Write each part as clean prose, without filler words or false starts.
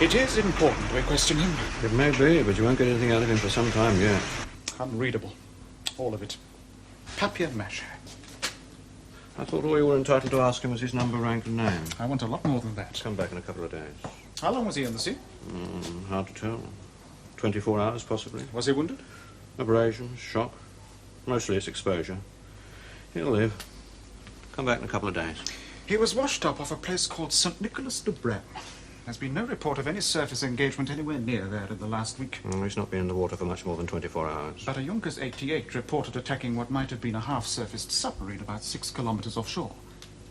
It is important we question him. It may be, but you won't get anything out of him for some time yet. Unreadable. All of it. Papier-mâché. I thought all you were entitled to ask him was his number, rank, and name. I want a lot more than that. Come back in a couple of days. How long was he in the sea? Hard to tell. 24 hours, possibly. Was he wounded? Abrasions, shock. Mostly it's exposure. He'll live. Come back in a couple of days. He was washed up off a place called St. Nicholas de Brem. There's been no report of any surface engagement anywhere near there in the last week. He's not been in the water for much more than 24 hours. But a Junkers 88 reported attacking what might have been a half-surfaced submarine about 6 kilometers offshore.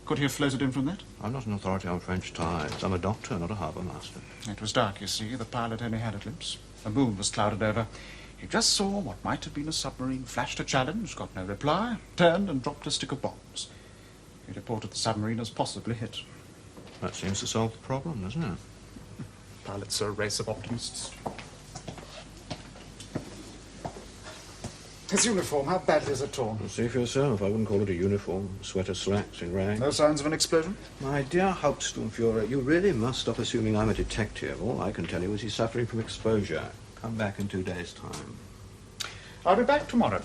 Could he have floated in from that? I'm not an authority on French tides. I'm a doctor, not a harbour master. It was dark, you see. The pilot only had a glimpse. The moon was clouded over. He just saw what might have been a submarine, flashed a challenge, got no reply, turned and dropped a stick of bombs. He reported the submarine as possibly hit. That seems to solve the problem, doesn't it? Pilots are a race of optimists. His uniform, how badly is it torn? Well, see for yourself. I wouldn't call it a uniform. Sweater slacks in rags. No signs of an explosion? My dear Hauptsturmführer, you really must stop assuming I'm a detective. All I can tell you is he's suffering from exposure. Come back in 2 days' time. I'll be back tomorrow.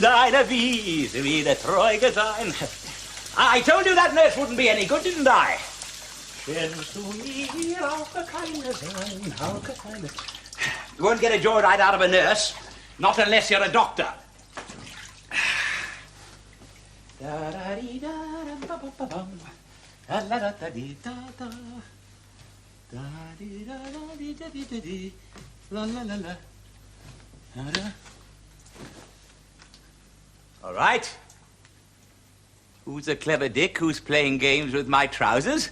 Deine Wiese wieder treu sein. I told you that nurse wouldn't be any good, didn't I? Kennst du mir auch keine sein, auch keine... You won't get a joyride out of a nurse, not unless you're a doctor. All right. Who's a clever dick who's playing games with my trousers?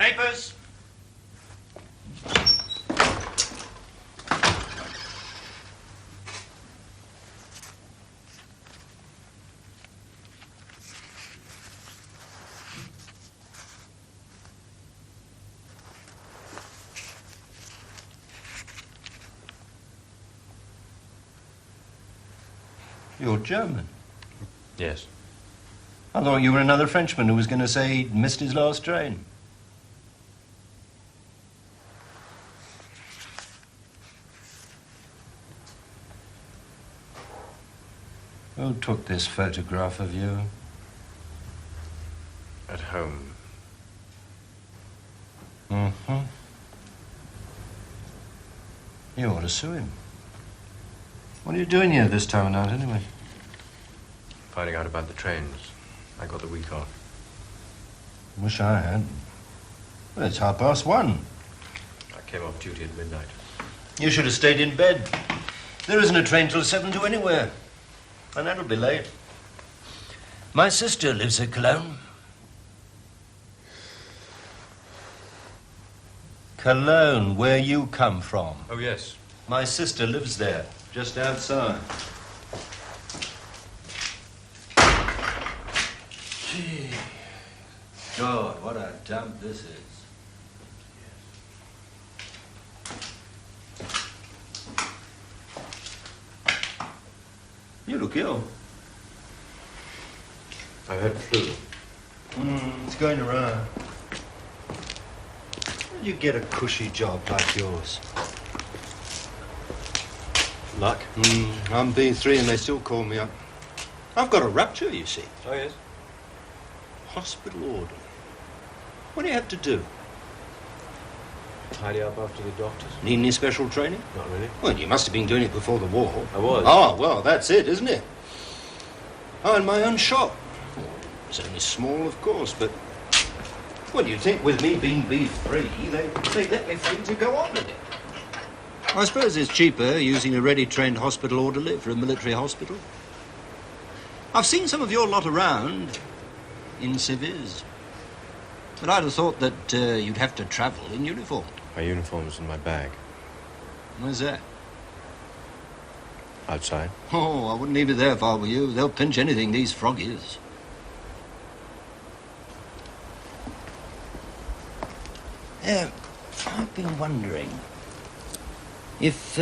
Papers. You're German? Yes. I thought you were another Frenchman who was going to say he'd missed his last train. Who took this photograph of you? At home. Mm-hmm. You ought to sue him. What are you doing here this time of night, anyway? Finding out about the trains. I got the week off. Wish I had. Well, it's 1:30. I came off duty at midnight. You should have stayed in bed. There isn't a train till 7 to anywhere. And that'll be late. My sister lives at Cologne. Cologne, where you come from. Oh, yes. My sister lives there, just outside. Gee. God, what a dump this is. You look ill. I've had flu. It's going around. How do you get a cushy job like yours? Luck? I'm B3 and they still call me up. I've got a rupture, you see. Oh, yes. Hospital order. What do you have to do? Tidy up after the doctors? Need any special training? Not really. Well, you must have been doing it before the war. I was. Oh, well, that's it, isn't it? I had my own shop. It's only small, of course, but... What do you think, with me being B3, they let me free to go on with it. I suppose it's cheaper using a ready-trained hospital orderly for a military hospital. I've seen some of your lot around in civvies. But I'd have thought that you'd have to travel in uniform. My uniform's in my bag. Where's that? Outside. Oh, I wouldn't leave it there if I were you. They'll pinch anything, these froggies. I've been wondering if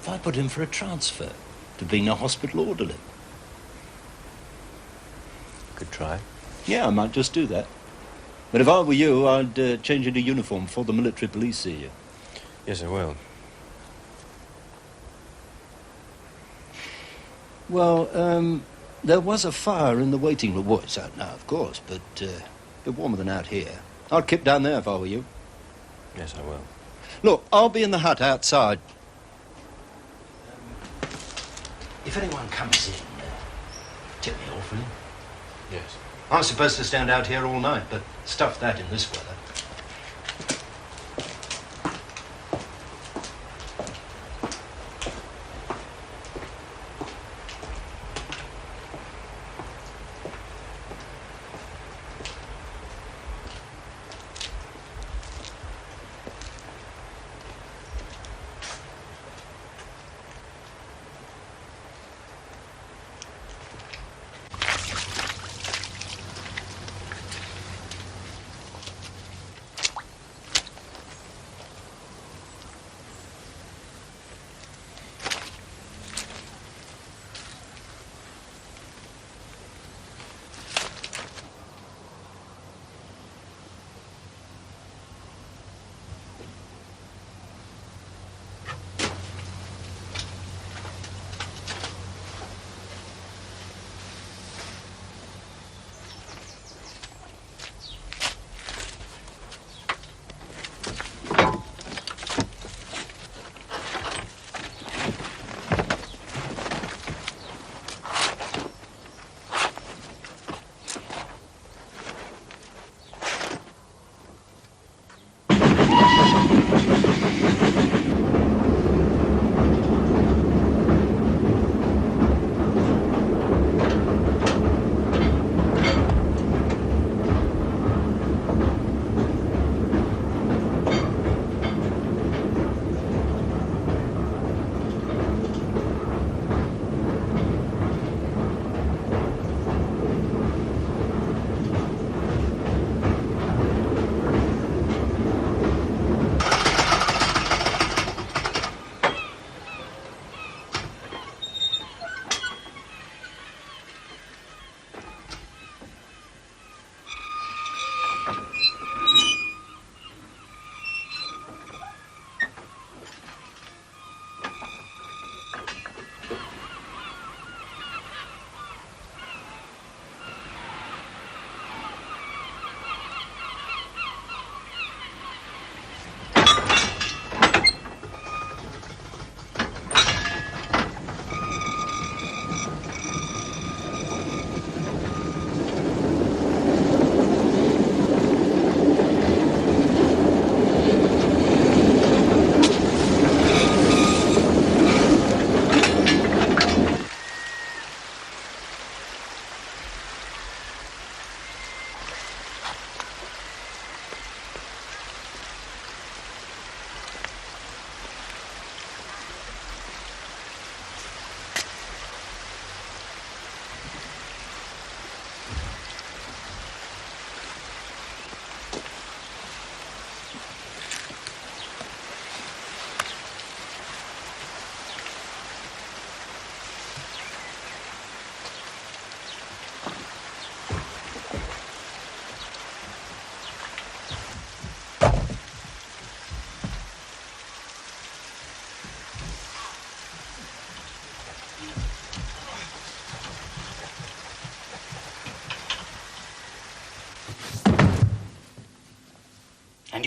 I put him for a transfer to being a hospital orderly. Could try. Yeah, I might just do that. But if I were you, I'd change into uniform before the military police see you. Yes, I will. Well, there was a fire in the waiting room. Well, it's out now, of course, but a bit warmer than out here. I'd keep down there if I were you. Yes, I will. Look, I'll be in the hut outside. If anyone comes in, tip me off, will you? Yes. I'm supposed to stand out here all night, but stuff that in this weather.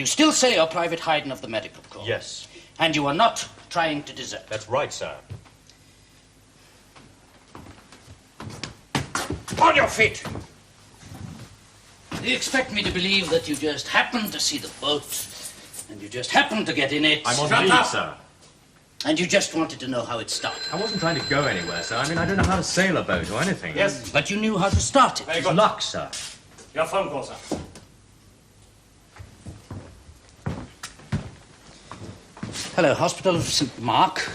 you still say you're Private Hayden of the Medical Corps? Yes. And you are not trying to desert? That's right, sir. On your feet! Do you expect me to believe that you just happened to see the boat and you just happened to get in it? I'm on Shut leave, up. sir. And you just wanted to know how it started? I wasn't trying to go anywhere, sir. I mean, I don't know how to sail a boat or anything. Yes. But you knew how to start it. Very good. Luck, sir. Your phone call, sir. Hello, Hospital of St. Mark.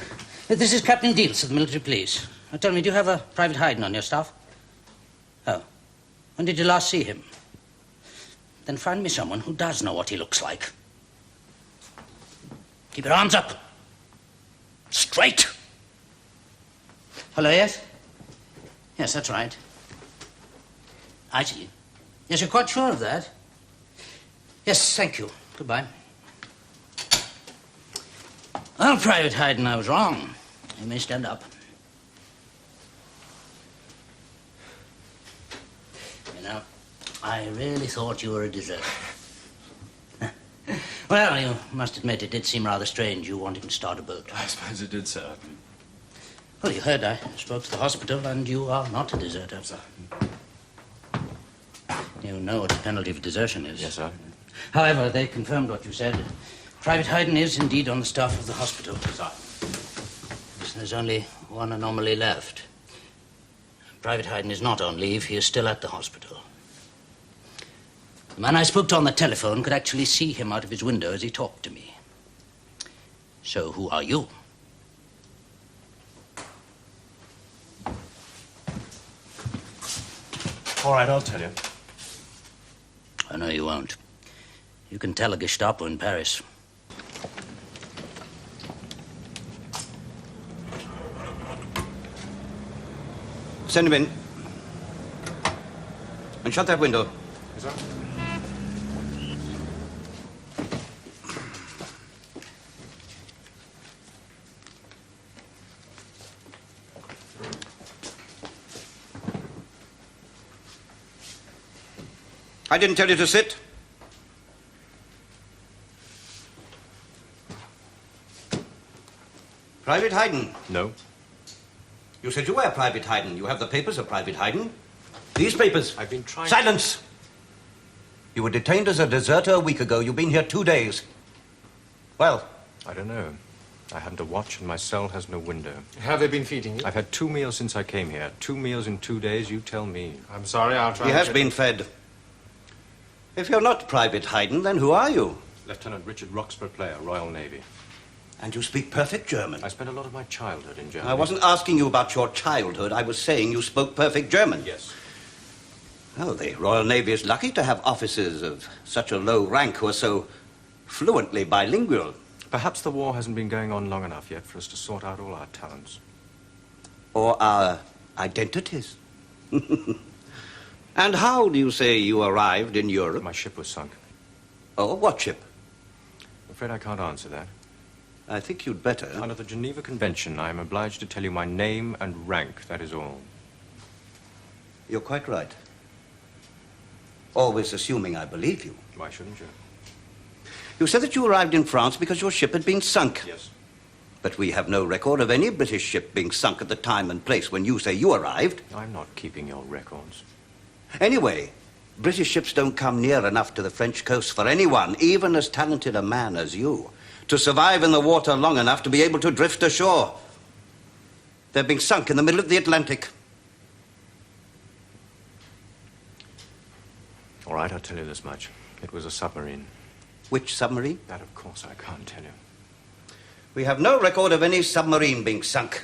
This is Captain Deals of the Military Police. Now tell me, do you have a Private Hayden on your staff? Oh. When did you last see him? Then find me someone who does know what he looks like. Keep your arms up. Straight. Hello, yes? Yes, that's right. I see. Yes, you're quite sure of that? Yes, thank you. Goodbye. Well, Private Hayden, I was wrong. You may stand up. You know, I really thought you were a deserter. Well, you must admit it did seem rather strange you wanting to start a boat. I suppose it did, sir. Well, you heard I spoke to the hospital, and you are not a deserter. Sir. You know what the penalty of desertion is. Yes, sir. However, they confirmed what you said. Private Hayden is indeed on the staff of the hospital. Sir. There's only one anomaly left. Private Hayden is not on leave. He is still at the hospital. The man I spoke to on the telephone could actually see him out of his window as he talked to me. So who are you? All right, I'll tell you. I know you won't. You can tell a Gestapo in Paris. Send him in. And shut that window. Yes, sir. I didn't tell you to sit. Private Hayden. No. You said you were Private Hayden. You have the papers of Private Hayden. These papers. I've been trying... Silence! You were detained as a deserter a week ago. You've been here 2 days. Well? I don't know. I haven't a watch and my cell has no window. Have they been feeding you? I've had 2 meals since I came here. 2 meals in 2 days, you tell me. I'm sorry, I'll try. He has been fed. If you're not Private Hayden, then who are you? Lieutenant Richard Roxburgh Player, Royal Navy. And you speak perfect German. I spent a lot of my childhood in Germany. I wasn't asking you about your childhood. I was saying you spoke perfect German. Yes. Oh, the Royal Navy is lucky to have officers of such a low rank who are so fluently bilingual. Perhaps the war hasn't been going on long enough yet for us to sort out all our talents. Or our identities. And how do you say you arrived in Europe? My ship was sunk. Oh, what ship? I'm afraid I can't answer that. I think you'd better. Under the Geneva Convention, I am obliged to tell you my name and rank, that is all. You're quite right. Always assuming I believe you. Why shouldn't you? You said that you arrived in France because your ship had been sunk. Yes. But we have no record of any British ship being sunk at the time and place when you say you arrived. I'm not keeping your records. Anyway, British ships don't come near enough to the French coast for anyone, even as talented a man as you, to survive in the water long enough to be able to drift ashore. They're being sunk in the middle of the Atlantic. All right, I'll tell you this much. It was a submarine. Which submarine? That, of course, I can't tell you. We have no record of any submarine being sunk.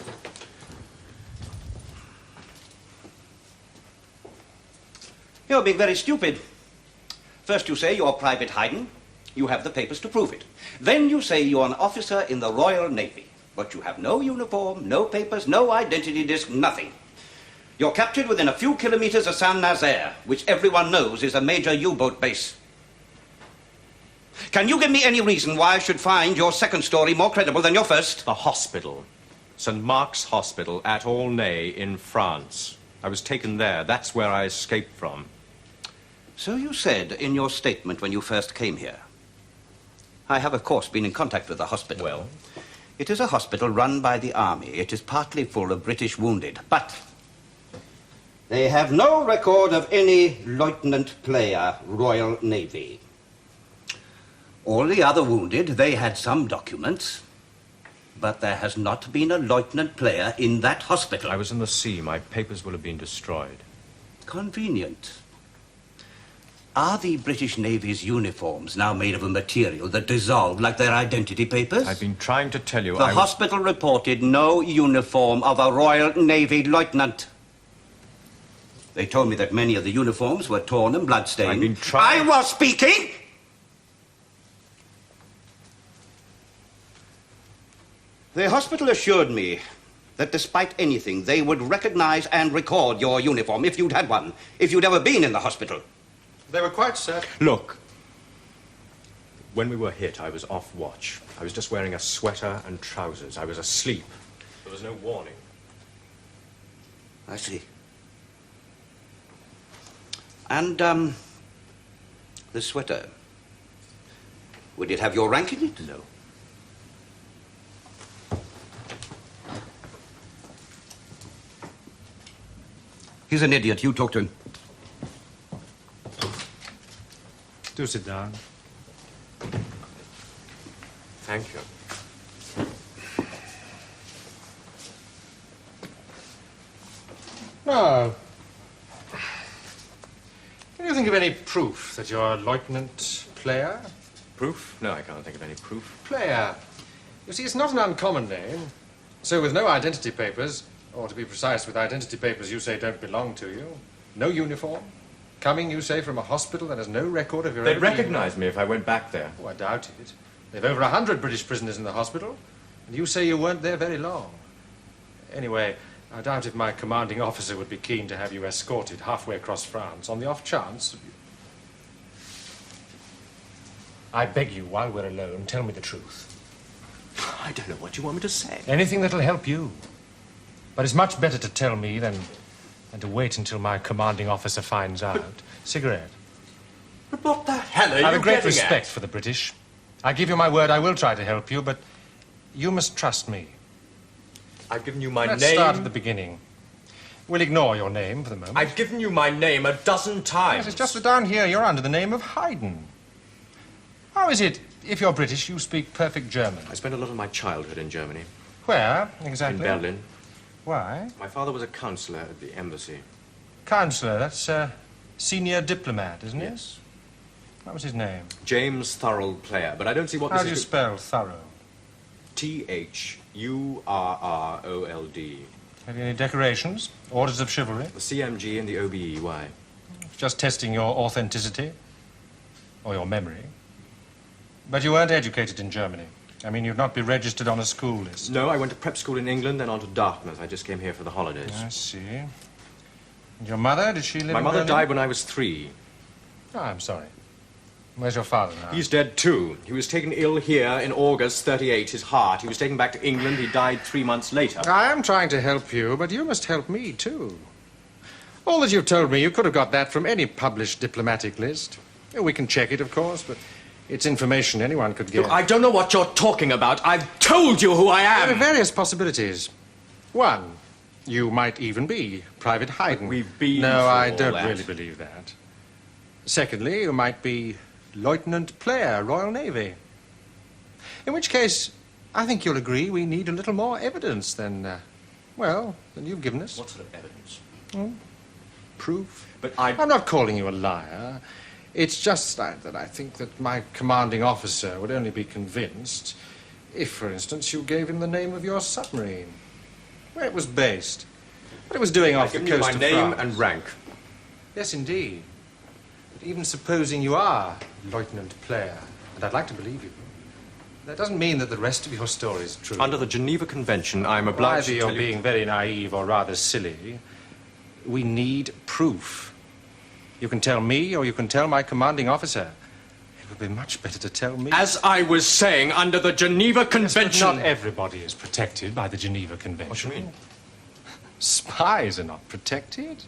You're being very stupid. First you say you're Private Hayden. You have the papers to prove it. Then you say you're an officer in the Royal Navy. But you have no uniform, no papers, no identity disc, nothing. You're captured within a few kilometers of Saint-Nazaire, which everyone knows is a major U-boat base. Can you give me any reason why I should find your second story more credible than your first? The hospital. St. Mark's Hospital at Aulnay in France. I was taken there. That's where I escaped from. So you said in your statement when you first came here. I have, of course, been in contact with the hospital. Well? It is a hospital run by the Army. It is partly full of British wounded, but they have no record of any Lieutenant Player, Royal Navy. All the other wounded, they had some documents, but there has not been a Lieutenant Player in that hospital. I was in the sea. My papers will have been destroyed. Convenient. Are the British Navy's uniforms now made of a material that dissolved like their identity papers? I've been trying to tell you. The hospital reported no uniform of a Royal Navy lieutenant. They told me that many of the uniforms were torn and bloodstained. I've been trying. I was speaking! The hospital assured me that despite anything, they would recognize and record your uniform if you'd had one, if you'd ever been in the hospital. They were quite certain. Look. When we were hit, I was off watch. I was just wearing a sweater and trousers. I was asleep. There was no warning. I see. And, the sweater. Would it have your rank in it? No. He's an idiot. You talk to him. Do sit down. Thank you. No. Can you think of any proof that you're a Lieutenant Player? Proof? No, I can't think of any proof. Player. You see, it's not an uncommon name. So with no identity papers, or to be precise, with identity papers you say don't belong to you, no uniform, coming, you say, from a hospital that has no record of your... They'd recognize me if I went back there. Oh, I doubt it. They've over 100 British prisoners in the hospital, and you say you weren't there very long. Anyway, I doubt if my commanding officer would be keen to have you escorted halfway across France on the off chance. I beg you, while we're alone, tell me the truth. I don't know what you want me to say. Anything that'll help you. But it's much better to tell me than to wait until my commanding officer finds out. Cigarette. But what the hell are you I have a great getting respect at? for the British. I give you my word I will try to help you, but you must trust me. I've given you my Let's name. start at the beginning. We'll ignore your name for the moment. I've given you my name a dozen times. Yes, it's just that down here you're under the name of Haydn. How is it, if you're British, you speak perfect German? I spent a lot of my childhood in Germany. Where, exactly? In Berlin. Why? My father was a counselor at the embassy. Counselor, that's senior diplomat, isn't it? Yes. What was his name? James Thurrold Player, but I don't see what How this do you is. spell thorough? Thurrold. Have you any decorations? Orders of chivalry? The CMG and the OBE, why? Just testing your authenticity? Or your memory? But you weren't educated in Germany. I mean, you'd not be registered on a school list. No, I went to prep school in England, then on to Dartmouth. I just came here for the holidays. I see. And your mother, did she live My in mother Berlin? died when I was 3. Oh, I'm sorry. Where's your father now? He's dead too. He was taken ill here in August 38, his heart. He was taken back to England. He died 3 months later. I am trying to help you, but you must help me, too. All that you've told me, you could have got that from any published diplomatic list. We can check it, of course, but it's information anyone could get. Look, I don't know what you're talking about. I've told you who I There are am. various possibilities. One, you might even be Private Haydn. We've been No, through I all don't that. really believe that. Secondly, you might be Lieutenant Player, Royal Navy. In which case, I think you'll agree we need a little more evidence than you've given us. What sort of evidence? Proof. But I'm not calling you a liar. It's just that I think that my commanding officer would only be convinced if, for instance, you gave him the name of your submarine, where it was based, what it was doing off the I've given coast you of my name France. and rank. Yes, indeed. But even supposing you are Lieutenant Player, and I'd like to believe you, that doesn't mean that the rest of your story is true. Under the Geneva Convention, I'm obliged Either to you're tell you... being very naive or rather silly. We need proof. You can tell me or you can tell my commanding officer. It would be much better to tell me. As I was saying, under the Geneva Yes, Convention... but not everybody is protected by the Geneva Convention. What do you mean? Spies are not protected.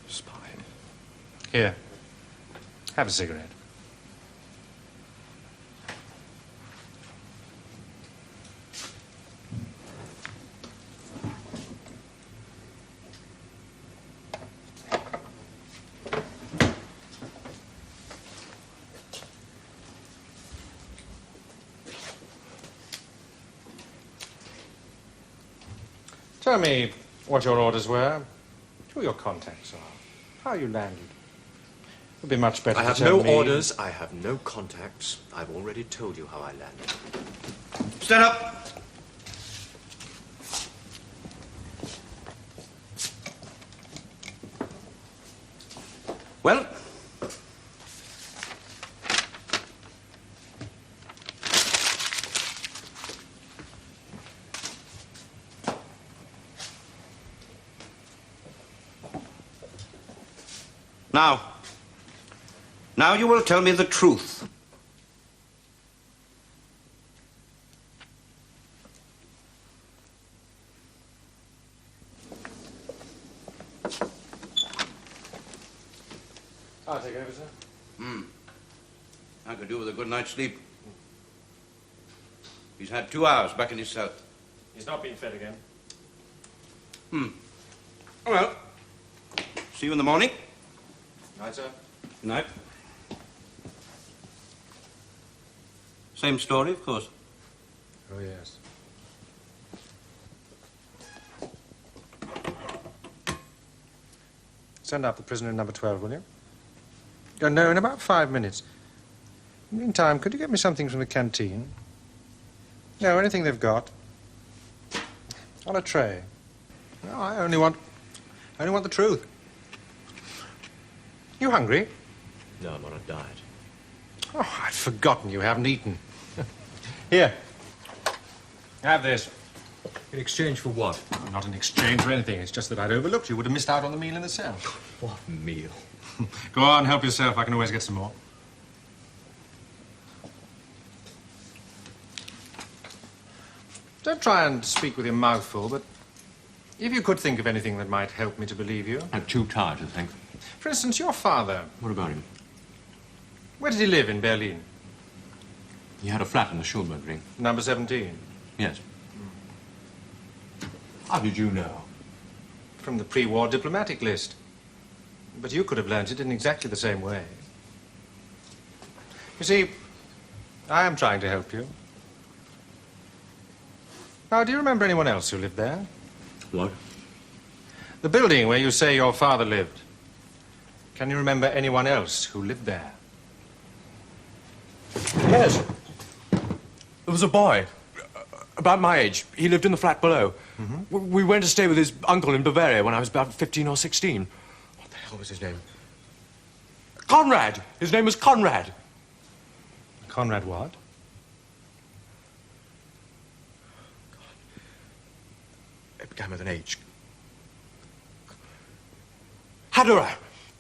Spy. Here, have a cigarette. Tell me what your orders were, who your contacts are, how you landed. It would be much better I to have tell no me. orders, I have no contacts. I've already told you how I landed. Stand up. Well? Now you will tell me the truth. I'll take over, sir. I could do with a good night's sleep. He's had 2 hours back in his cell. He's not been fed again. Well, see you in the morning. Night, sir. Good night. Same story, of course. Oh, yes. Send up the prisoner in number 12, will you? No, in about 5 minutes. Meantime, could you get me something from the canteen? No, anything they've got. On a tray. No, I only want the truth. You hungry? No, I'm on a diet. Oh, I'd forgotten you haven't eaten. Here. Have this. In exchange for what? Not in exchange for anything. It's just that I'd overlooked you. Would have missed out on the meal in the cell. What meal? Go on, help yourself. I can always get some more. Don't try and speak with your mouth full, but if you could think of anything that might help me to believe you. I'm too tired to think. For instance, your father. What about him? Where did he live in Berlin? He had a flat in the Schulberg Ring. Number 17. Yes. How did you know? From the pre-war diplomatic list. But you could have learnt it in exactly the same way. You see, I am trying to help you. Now, do you remember anyone else who lived there? What? The building where you say your father lived. Can you remember anyone else who lived there? Yes. There was a boy. About my age. He lived in the flat below. We went to stay with his uncle in Bavaria when I was about 15 or 16. What the hell was his name? Conrad! His name was Conrad. Conrad what? It began with an H. Haderer!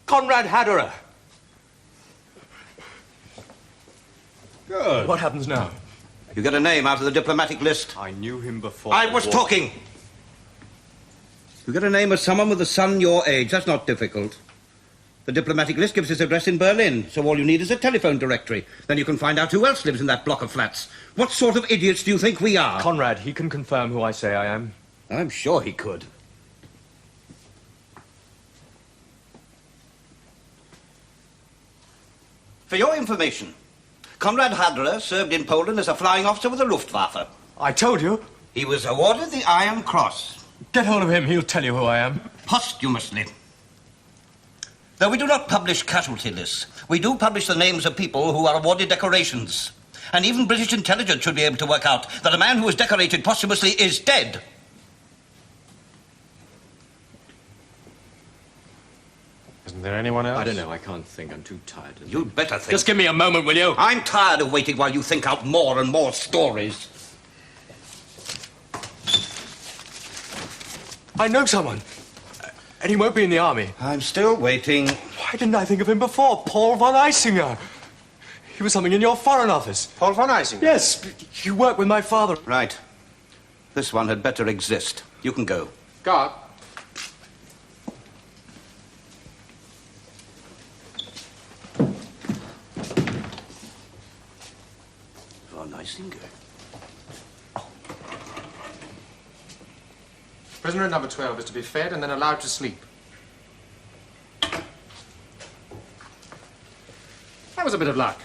Conrad Haderer! Good. What happens now? You get a name out of the diplomatic list. I knew him before. I was talking. You get a name of someone with a son your age. That's not difficult. The diplomatic list gives his address in Berlin, so all you need is a telephone directory. Then you can find out who else lives in that block of flats. What sort of idiots do you think we are? Conrad, he can confirm who I say I am. I'm sure he could. For your information, Conrad Haderer served in Poland as a flying officer with the Luftwaffe. I told you. He was awarded the Iron Cross. Get hold of him, he'll tell you who I am. Posthumously. Though we do not publish casualty lists, we do publish the names of people who are awarded decorations. And even British intelligence should be able to work out that a man who was decorated posthumously is dead. Isn't there anyone else? I don't know, I can't think. I'm too tired. You'd better think. Just give me a moment, will you? I'm tired of waiting while you think out more and more stories. I know someone. And he won't be in the army. I'm still waiting. Why didn't I think of him before? Paul von Eisinger. He was something in your foreign office. Paul von Eisinger? Yes, you worked with my father. Right. This one had better exist. You can go. Guard. Von Eisinger. Prisoner at number 12 is to be fed and then allowed to sleep. That was a bit of luck.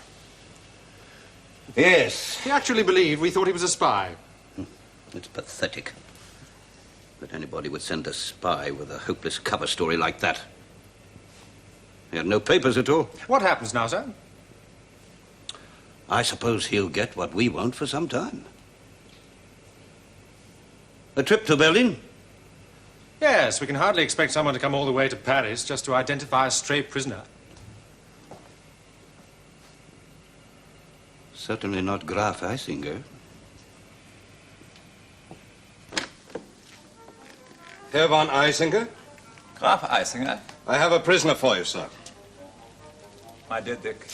Yes. He actually believed we thought he was a spy. It's pathetic. that anybody would send a spy with a hopeless cover story like that. He had no papers at all. What happens now, sir? I suppose he'll get what we want for some time. A trip to Berlin? Yes, we can hardly expect someone to come all the way to Paris just to identify a stray prisoner. Certainly not Graf Eisinger. Herr von Eisinger? Graf Eisinger? I have a prisoner for you, sir. My dear Dick,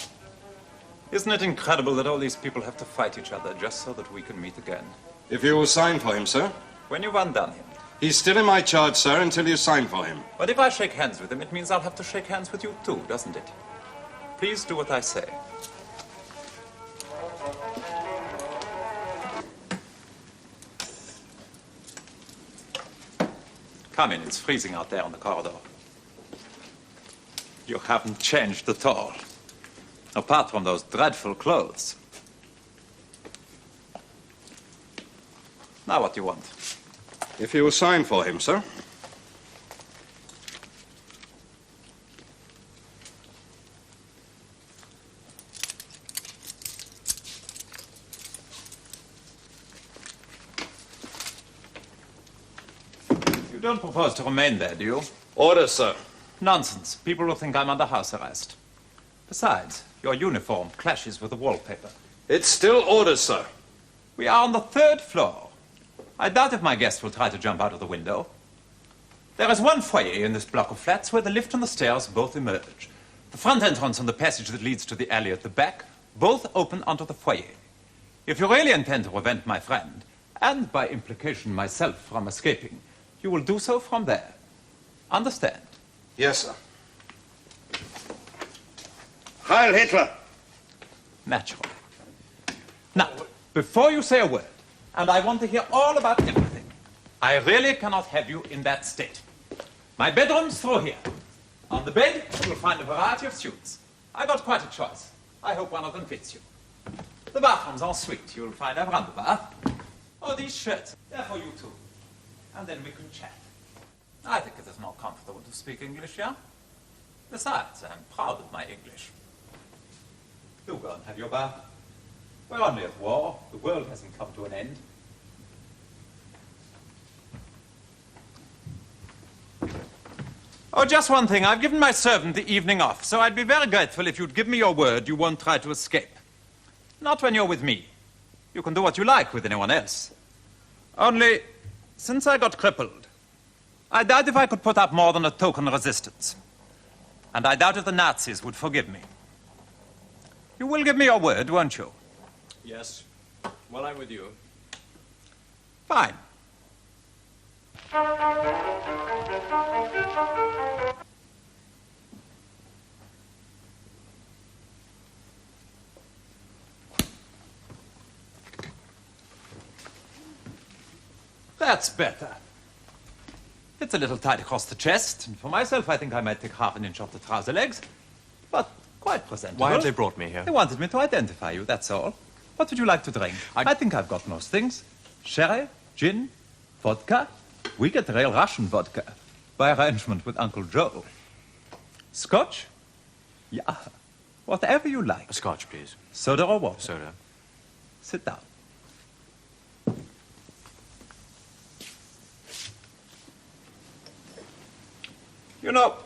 isn't it incredible that all these people have to fight each other just so that we can meet again? If you will sign for him, sir. When you've undone him. He's still in my charge, sir, until you sign for him. But if I shake hands with him, it means I'll have to shake hands with you too, doesn't it? Please do what I say. Come in, it's freezing out there on the corridor. You haven't changed at all. Apart from those dreadful clothes. Now what do you want? If you will sign for him, sir. You don't propose to remain there, do you? Orders, sir. Nonsense. People will think I'm under house arrest. Besides, your uniform clashes with the wallpaper. It's still orders, sir. We are on the 3rd floor. I doubt if my guest will try to jump out of the window. There is one foyer in this block of flats where the lift and the stairs both emerge. The front entrance and the passage that leads to the alley at the back both open onto the foyer. If you really intend to prevent my friend, and by implication myself, from escaping, you will do so from there. Understand? Yes, sir. Heil Hitler! Naturally. Now, before you say a word, and I want to hear all about everything, I really cannot have you in that state. My bedroom's through here. On the bed, you'll find a variety of suits. I got quite a choice. I hope one of them fits you. The bathroom's en suite. You'll find a veranda bath. Oh, these shirts, they're for you too. And then we can chat. I think it is more comfortable to speak English, yeah? Besides, I'm proud of my English. Do go and have your bath. We're only at war. The world hasn't come to an end. Oh, just one thing. I've given my servant the evening off, so I'd be very grateful if you'd give me your word you won't try to escape. Not when you're with me. You can do what you like with anyone else. Only, since I got crippled, I doubt if I could put up more than a token resistance. And I doubt if the Nazis would forgive me. You will give me your word, won't you? Yes. Well, I'm with you. Fine. That's better. It's a little tight across the chest, and for myself, I think I might take half an inch off the trouser legs. But quite presentable. Why have they brought me here? They wanted me to identify you, that's all. What would you like to drink? I think I've got most things. Sherry, gin, vodka. We get real Russian vodka, by arrangement with Uncle Joe. Scotch? Yeah, whatever you like. A scotch, please. Soda or water? Soda. Sit down. You know,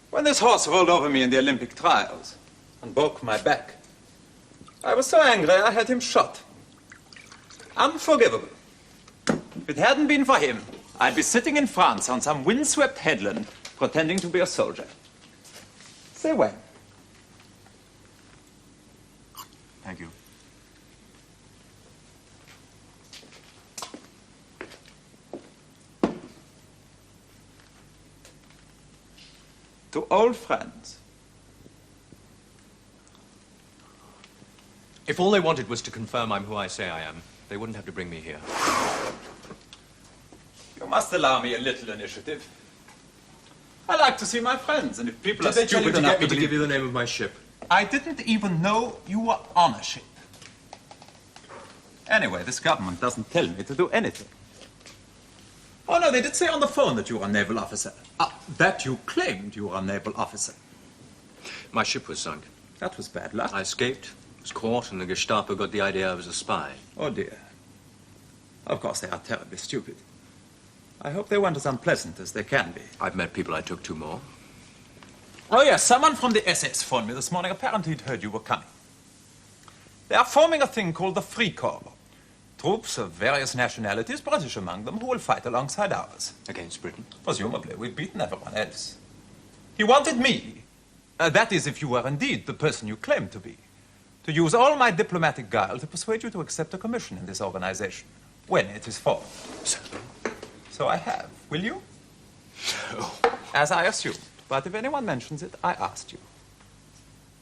when this horse rolled over me in the Olympic trials and broke my back, I was so angry I had him shot. Unforgivable. If it hadn't been for him, I'd be sitting in France on some windswept headland pretending to be a soldier. Say when. Thank you. To old friends. If all they wanted was to confirm I'm who I say I am, they wouldn't have to bring me here. You must allow me a little initiative. I like to see my friends, and if people are Did they tell you stupid to enough get me to believe- give you the name of my ship? I didn't even know you were on a ship. Anyway, this government doesn't tell me to do anything. Oh, no, they did say on the phone that you were a naval officer. That you claimed you were a naval officer. My ship was sunk. That was bad luck. I escaped, was caught, and the Gestapo got the idea I was a spy. Oh, dear. Of course, they are terribly stupid. I hope they weren't as unpleasant as they can be. I've met people I took to more. Oh, yes, someone from the SS phoned me this morning. Apparently he'd heard you were coming. They are forming a thing called the Free Corps. Troops of various nationalities, British among them, who will fight alongside ours. Against Britain? Presumably. We've beaten everyone else. He wanted me, that is, if you were indeed the person you claimed to be, to use all my diplomatic guile to persuade you to accept a commission in this organization, when it is formed. So I have. Will you? No. As I assumed. But if anyone mentions it, I asked you.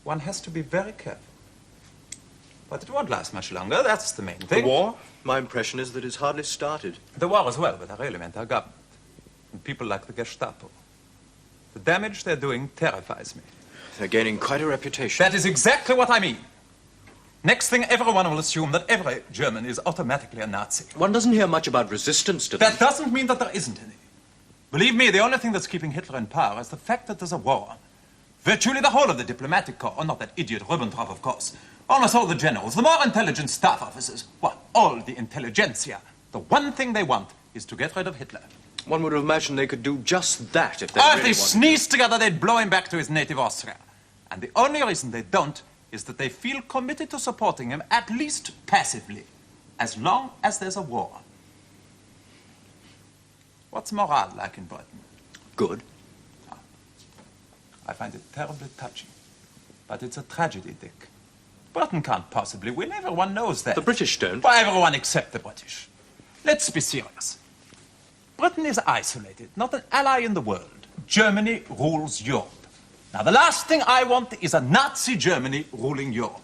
One has to be very careful. But it won't last much longer, that's the main thing. The war? My impression is that it's hardly started. The war as well, but I really meant our government. And people like the Gestapo. The damage they're doing terrifies me. They're gaining quite a reputation. That is exactly what I mean. Next thing, everyone will assume that every German is automatically a Nazi. One doesn't hear much about resistance to them. That doesn't mean that there isn't any. Believe me, the only thing that's keeping Hitler in power is the fact that there's a war on. Virtually the whole of the diplomatic corps, not that idiot Ribbentrop, of course. Almost all the generals, the more intelligent staff officers, all the intelligentsia. The one thing they want is to get rid of Hitler. One would have imagined they could do just that if they If really they wanted sneeze together, they'd blow him back to his native Austria. And the only reason they don't is that they feel committed to supporting him, at least passively, as long as there's a war. What's morale like in Britain? Good. I find it terribly touching. But it's a tragedy, Dick. Britain can't possibly win. Everyone knows that. The British don't. Well, everyone except the British. Let's be serious. Britain is isolated, not an ally in the world. Germany rules Europe. Now, the last thing I want is a Nazi Germany ruling Europe.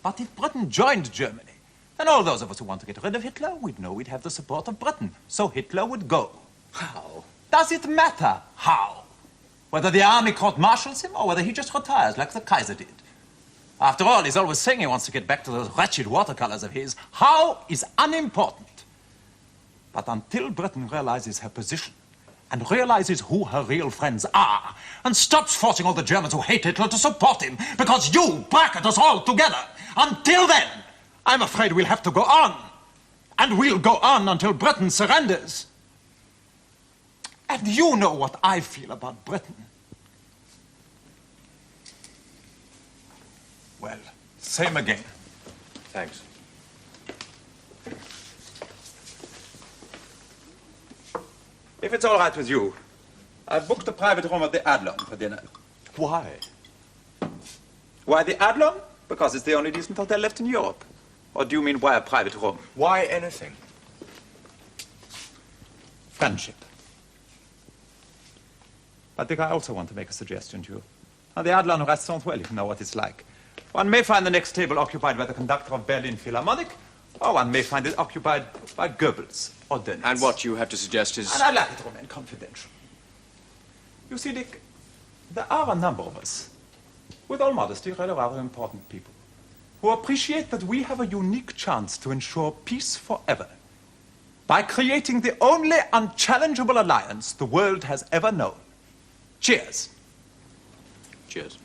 But if Britain joined Germany, then all those of us who want to get rid of Hitler, we'd know we'd have the support of Britain. So Hitler would go. How? Does it matter how? Whether the army court-martials him or whether he just retires like the Kaiser did. After all, he's always saying he wants to get back to those wretched watercolors of his. How is unimportant. But until Britain realizes her position and realizes who her real friends are and stops forcing all the Germans who hate Hitler to support him because you bracket us all together, until then, I'm afraid we'll have to go on. And we'll go on until Britain surrenders. And you know what I feel about Britain. Well, same again. Thanks. If it's all right with you, I've booked a private room at the Adlon for dinner. Why? Why the Adlon? Because it's the only decent hotel left in Europe. Or do you mean why a private room? Why anything? Friendship. But Dick, I also want to make a suggestion to you. Now, the Adlon restaurant, well, you know what it's like. One may find the next table occupied by the conductor of Berlin Philharmonic, or one may find it occupied by Goebbels or Dönitz. And what you have to suggest is... And I'd like it to remain confidential. You see, Dick, there are a number of us, with all modesty, really rather important people, who appreciate that we have a unique chance to ensure peace forever by creating the only unchallengeable alliance the world has ever known. Cheers. Cheers.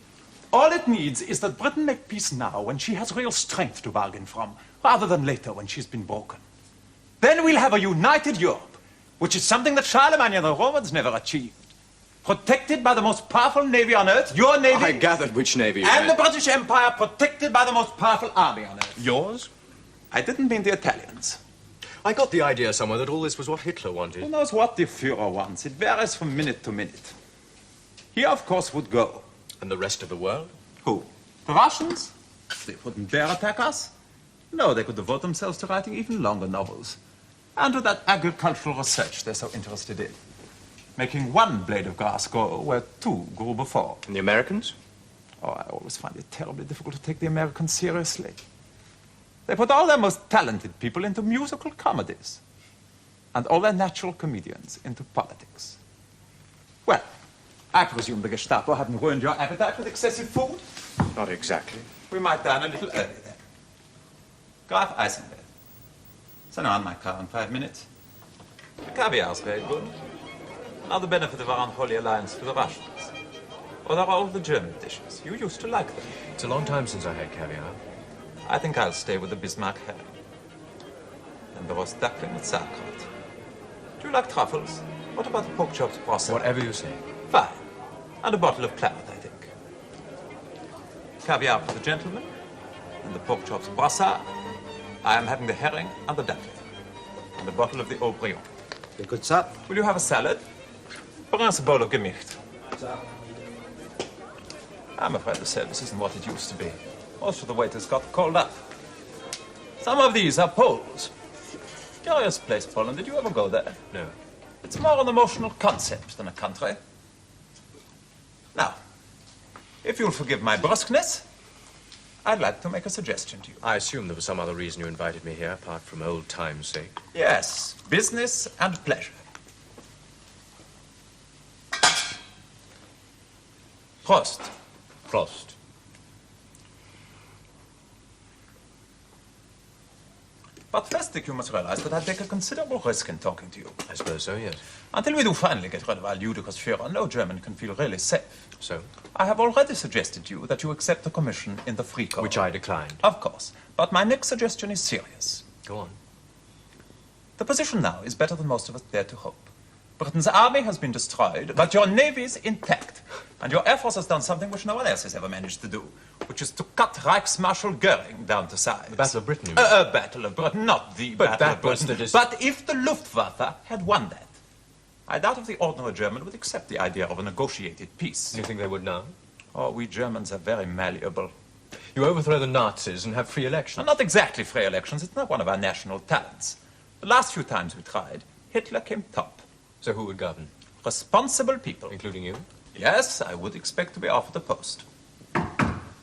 All it needs is that Britain make peace now when she has real strength to bargain from, rather than later when she's been broken. Then we'll have a united Europe, which is something that Charlemagne and the Romans never achieved. Protected by the most powerful navy on earth, your navy... I gathered which navy you And meant. the British Empire protected by the most powerful army on earth. Yours? I didn't mean the Italians. I got the idea somewhere that all this was what Hitler wanted. Who knows what the Führer wants? It varies from minute to minute. He, of course, would go. And the rest of the world? Who? The Russians? They wouldn't dare attack us. No, they could devote themselves to writing even longer novels. And to that agricultural research they're so interested in. Making one blade of grass grow where two grew before. And the Americans? Oh, I always find it terribly difficult to take the Americans seriously. They put all their most talented people into musical comedies. And all their natural comedians into politics. Well, I presume the Gestapo haven't ruined your appetite with excessive food? Not exactly. We might dine a little early then. Graf Eisenberg. Send on my car in 5 minutes. Caviar's very good. Now the benefit of our unholy alliance with the Russians. Or there are all the German dishes. You used to like them. It's a long time since I had caviar. I think I'll stay with the Bismarck herring. And the roast duckling with sauerkraut. Do you like truffles? What about the pork chops process? Whatever you say. Fine. And a bottle of claret, I think. Caviar for the gentleman, and the pork chops brassard. I am having the herring and the duckling. And a bottle of the Eau Brion. A good sup? Will you have a salad? Bring us a bowl of Gemicht. I'm afraid the service isn't what it used to be. Most of the waiters got called up. Some of these are Poles. Curious place, Poland. Did you ever go there? No. It's more an emotional concept than a country. Now, if you'll forgive my brusqueness, I'd like to make a suggestion to you. I assume there was some other reason you invited me here, apart from old time's sake. Yes, business and pleasure. Prost. Prost. But first, Dick, you must realize that I take a considerable risk in talking to you. I suppose so, yes. Until we do finally get rid of our ludicrous Führer, no German can feel really safe. So? I have already suggested to you that you accept a commission in the Free Corps. Which I declined. Of course. But my next suggestion is serious. Go on. The position now is better than most of us dare to hope. Britain's army has been destroyed, but your navy is intact. And your air force has done something which no one else has ever managed to do, which is to cut Reichsmarshal Goering down to size. The Battle of Britain, you mean? Battle of Britain, not the But Battle that of Britain. was the But if the Luftwaffe had won that, I doubt if the ordinary German would accept the idea of a negotiated peace. You think they would now? Oh, we Germans are very malleable. You overthrow the Nazis and have free elections. Not exactly free elections. It's not one of our national talents. The last few times we tried, Hitler came top. So who would govern? Responsible people. Including you? Yes, I would expect to be offered a post.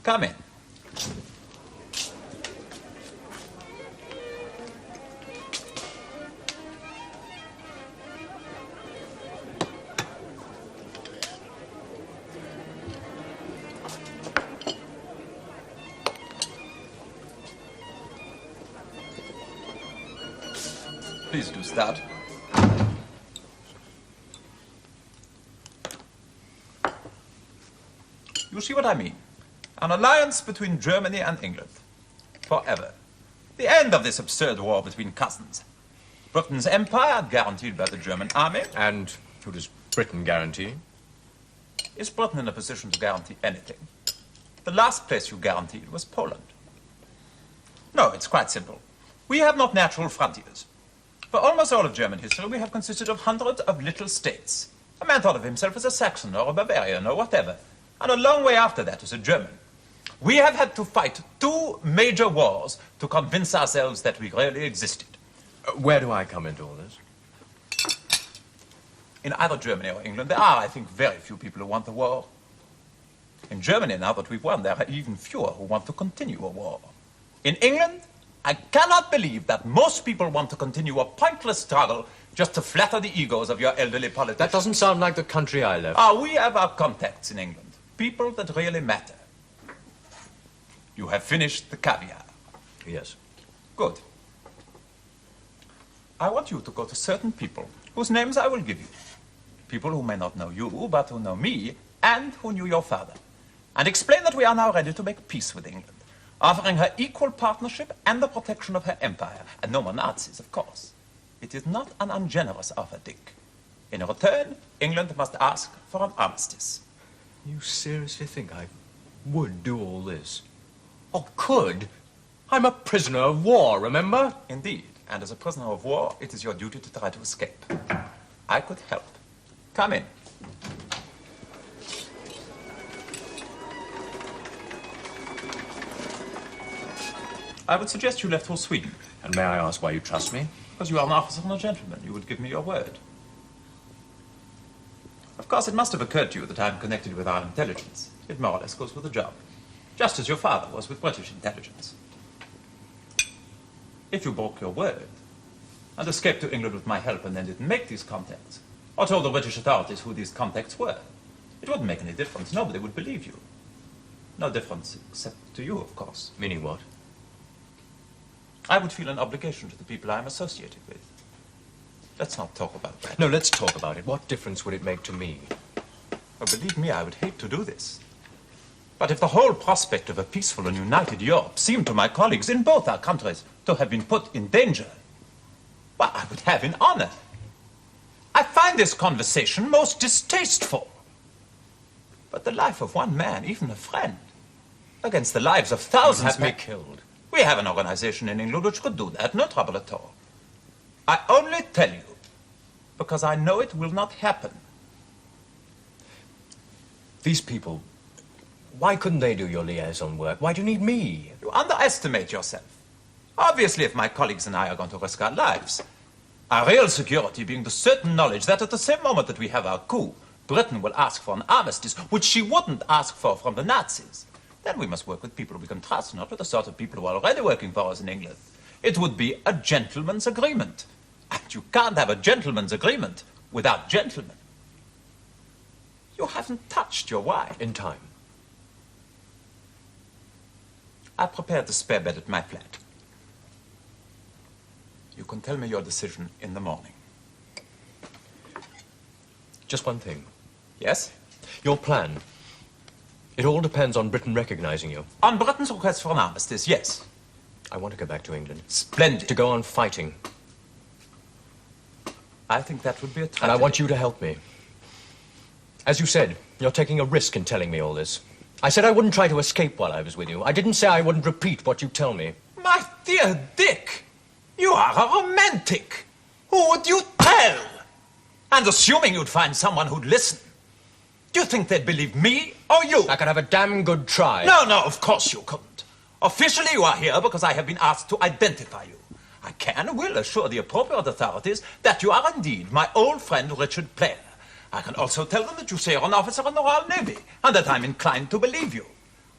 Come in. Please do start. You see what I mean? An alliance between Germany and England. Forever. The end of this absurd war between cousins. Britain's empire, guaranteed by the German army. And who does Britain guarantee? Is Britain in a position to guarantee anything? The last place you guaranteed was Poland. No, it's quite simple. We have not natural frontiers. For almost all of German history, we have consisted of hundreds of little states. A man thought of himself as a Saxon or a Bavarian or whatever. And a long way after that as a German. We have had to fight 2 major wars to convince ourselves that we really existed. Where do I come into all this? In either Germany or England, there are, I think, very few people who want the war. In Germany, now that we've won, there are even fewer who want to continue a war. In England, I cannot believe that most people want to continue a pointless struggle just to flatter the egos of your elderly politicians. That doesn't sound like the country I left. Ah, we have our contacts in England. People that really matter. You have finished the caviar. Yes. Good. I want you to go to certain people whose names I will give you. People who may not know you, but who know me, and who knew your father. And explain that we are now ready to make peace with England, offering her equal partnership and the protection of her empire. And no more Nazis, of course. It is not an ungenerous offer, Dick. In return, England must ask for an armistice. You seriously think I would do all this? Oh, could? I'm a prisoner of war, remember? Indeed. And as a prisoner of war, it is your duty to try to escape. I could help. Come in. I would suggest you left for Sweden. And may I ask why you trust me? Because you are an officer and a gentleman. You would give me your word. Of course, it must have occurred to you that I am connected with our intelligence. It more or less goes with the job. Just as your father was with British intelligence. If you broke your word and escaped to England with my help and then didn't make these contacts, or told the British authorities who these contacts were, it wouldn't make any difference. Nobody would believe you. No difference except to you, of course. Meaning what? I would feel an obligation to the people I am associated with. Let's not talk about that. No, let's talk about it. What difference would it make to me? Well, believe me, I would hate to do this. But if the whole prospect of a peaceful and united Europe seemed to my colleagues in both our countries to have been put in danger, well, I would have in honor. I find this conversation most distasteful. But the life of one man, even a friend, against the lives of thousands Have me killed. We have an organization in England which could do that, no trouble at all. I only tell you because I know it will not happen. These people, why couldn't they do your liaison work? Why do you need me? You underestimate yourself. Obviously, if my colleagues and I are going to risk our lives, our real security being the certain knowledge that at the same moment that we have our coup, Britain will ask for an armistice, which she wouldn't ask for from the Nazis. Then we must work with people we can trust, not with the sort of people who are already working for us in England. It would be a gentleman's agreement. And you can't have a gentleman's agreement without gentlemen. You haven't touched your wife. In time. I prepared the spare bed at my flat. You can tell me your decision in the morning. Just one thing. Yes? Your plan. It all depends on Britain recognizing you. On Britain's request for an armistice, yes. I want to go back to England. Splendid. To go on fighting. I think that would be a tragedy. And I want you to help me. As you said, you're taking a risk in telling me all this. I said I wouldn't try to escape while I was with you. I didn't say I wouldn't repeat what you tell me. My dear Dick, you are a romantic. Who would you tell? And assuming you'd find someone who'd listen, do you think they'd believe me or you? I could have a damn good try. No, of course you couldn't. Officially, you are here because I have been asked to identify you. I can and will assure the appropriate authorities that you are indeed my old friend Richard Player. I can also tell them that you say you're an officer in the Royal Navy and that I'm inclined to believe you.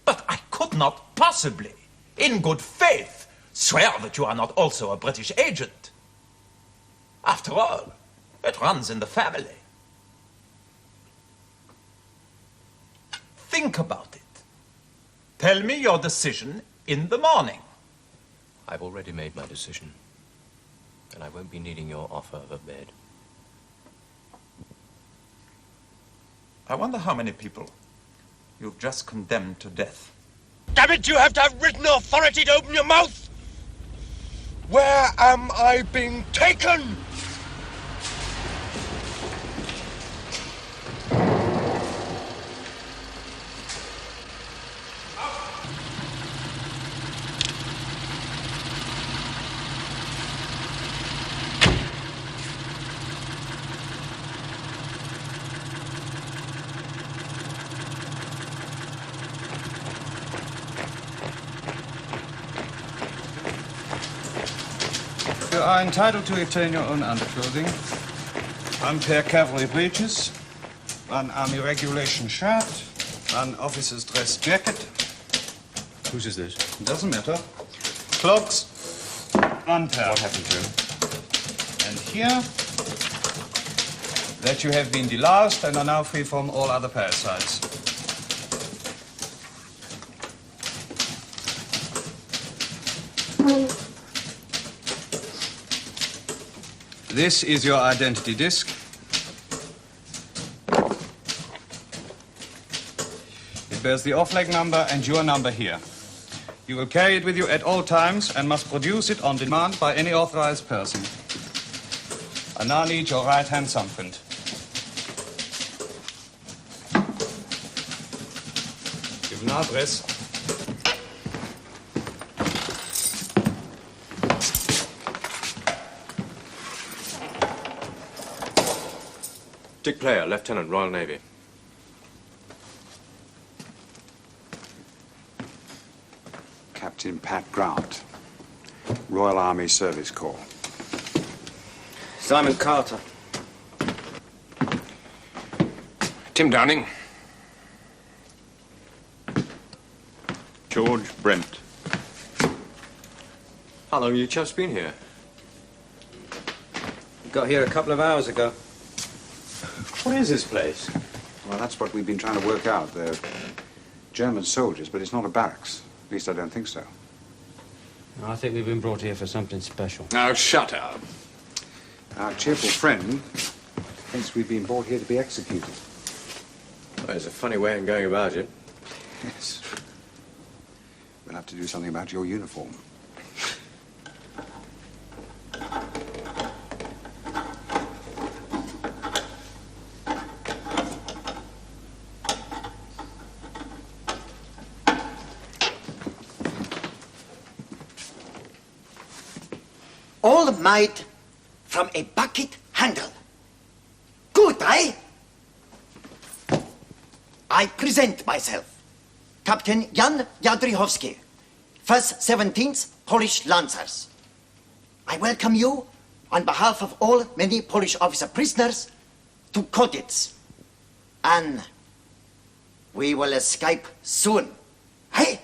But I could not possibly, in good faith, swear that you are not also a British agent. After all, it runs in the family. Think about it. Tell me your decision in the morning. I've already made my decision. And I won't be needing your offer of a bed. I wonder how many people you've just condemned to death. Damn it, you have to have written authority to open your mouth! Where am I being taken? You are entitled to retain your own underclothing. 1 pair cavalry breeches, 1 army regulation shirt, 1 officer's dress jacket. Whose is this? Doesn't matter. Cloaks, 1 pair. What happened to him? And here, that you have been deloused and are now free from all other parasites. This is your identity disc. It bears the off-leg number and your number here. You will carry it with you at all times and must produce it on demand by any authorized person. I now need your right-hand thumbprint. Give an address. Dick Player, Lieutenant, Royal Navy. Captain Pat Grant, Royal Army Service Corps. Simon Carter. Tim Downing. George Brent. How long have you chaps been here? Got here a couple of hours ago. What is this place? Well, that's what we've been trying to work out. They're German soldiers, but it's not a barracks. At least I don't think so. I think we've been brought here for something special. Now, shut up. Our cheerful friend thinks we've been brought here to be executed. Well, there's a funny way of going about it. Yes. We'll have to do something about your uniform. All made from a bucket handle. Good, eh? I present myself. Captain Jan Jadrychowski, 1st 17th Polish Lancers. I welcome you on behalf of all many Polish officer prisoners to Kolodziec. And we will escape soon. Hey?